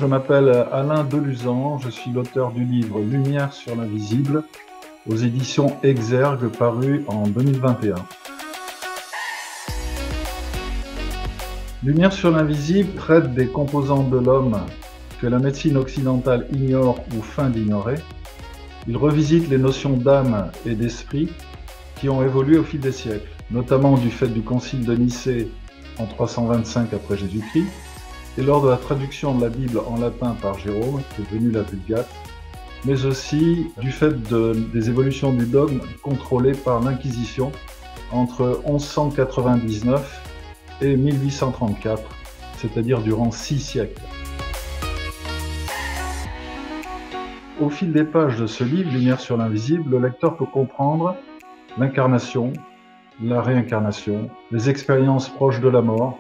je m'appelle Alain Deluzan, je suis l'auteur du livre Lumière sur l'invisible aux éditions Exergue paru en 2021. Lumière sur l'invisible traite des composantes de l'homme que la médecine occidentale ignore ou feint d'ignorer. Il revisite les notions d'âme et d'esprit qui ont évolué au fil des siècles, notamment du fait du concile de Nicée en 325 après Jésus-Christ, et lors de la traduction de la Bible en latin par Jérôme, qui est devenu la Vulgate, mais aussi du fait des évolutions du dogme contrôlées par l'Inquisition entre 1199 et 1834, c'est-à-dire durant 6 siècles. Au fil des pages de ce livre, Lumière sur l'invisible, le lecteur peut comprendre l'incarnation, la réincarnation, les expériences proches de la mort,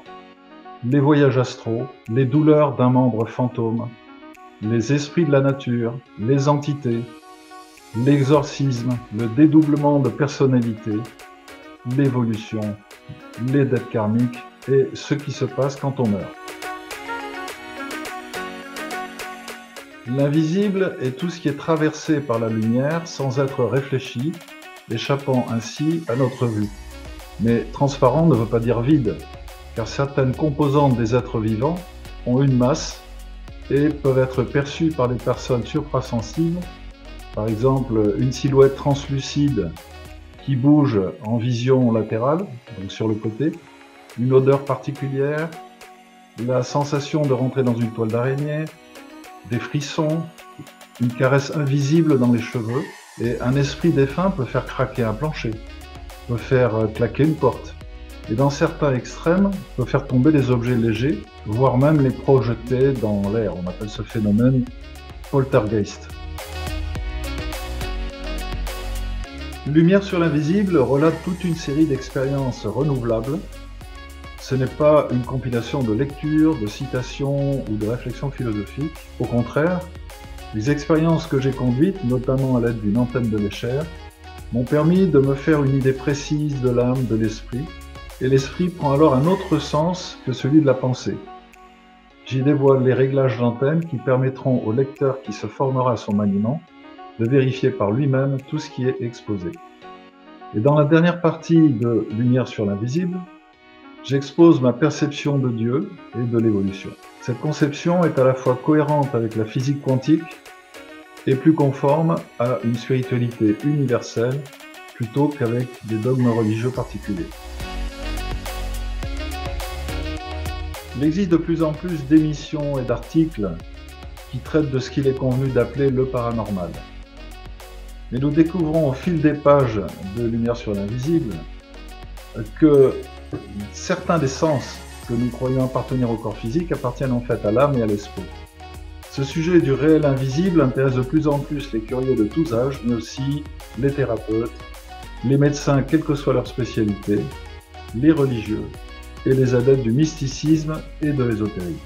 les voyages astraux, les douleurs d'un membre fantôme, les esprits de la nature, les entités, l'exorcisme, le dédoublement de personnalité, l'évolution, les dettes karmiques et ce qui se passe quand on meurt. L'invisible est tout ce qui est traversé par la lumière sans être réfléchi, échappant ainsi à notre vue. Mais transparent ne veut pas dire vide, car certaines composantes des êtres vivants ont une masse et peuvent être perçues par les personnes suprasensibles, par exemple une silhouette translucide qui bouge en vision latérale, donc sur le côté, une odeur particulière, la sensation de rentrer dans une toile d'araignée, des frissons, une caresse invisible dans les cheveux, et un esprit défunt peut faire craquer un plancher, peut faire claquer une porte, et dans certains extrêmes, peut faire tomber des objets légers, voire même les projeter dans l'air. On appelle ce phénomène poltergeist. Lumière sur l'invisible relate toute une série d'expériences renouvelables. Ce n'est pas une compilation de lectures, de citations ou de réflexions philosophiques. Au contraire, les expériences que j'ai conduites, notamment à l'aide d'une antenne de l'échelle, m'ont permis de me faire une idée précise de l'âme, de l'esprit, et l'esprit prend alors un autre sens que celui de la pensée. J'y dévoile les réglages d'antenne qui permettront au lecteur qui se formera à son maniement de vérifier par lui-même tout ce qui est exposé. Et dans la dernière partie de Lumière sur l'invisible, j'expose ma perception de Dieu et de l'évolution. Cette conception est à la fois cohérente avec la physique quantique et plus conforme à une spiritualité universelle plutôt qu'avec des dogmes religieux particuliers. Il existe de plus en plus d'émissions et d'articles qui traitent de ce qu'il est convenu d'appeler le paranormal. Mais nous découvrons au fil des pages de Lumière sur l'invisible que certains des sens que nous croyons appartenir au corps physique appartiennent en fait à l'âme et à l'esprit. Ce sujet du réel invisible intéresse de plus en plus les curieux de tous âges, mais aussi les thérapeutes, les médecins, quelle que soit leur spécialité, les religieux et les adeptes du mysticisme et de l'ésotérisme.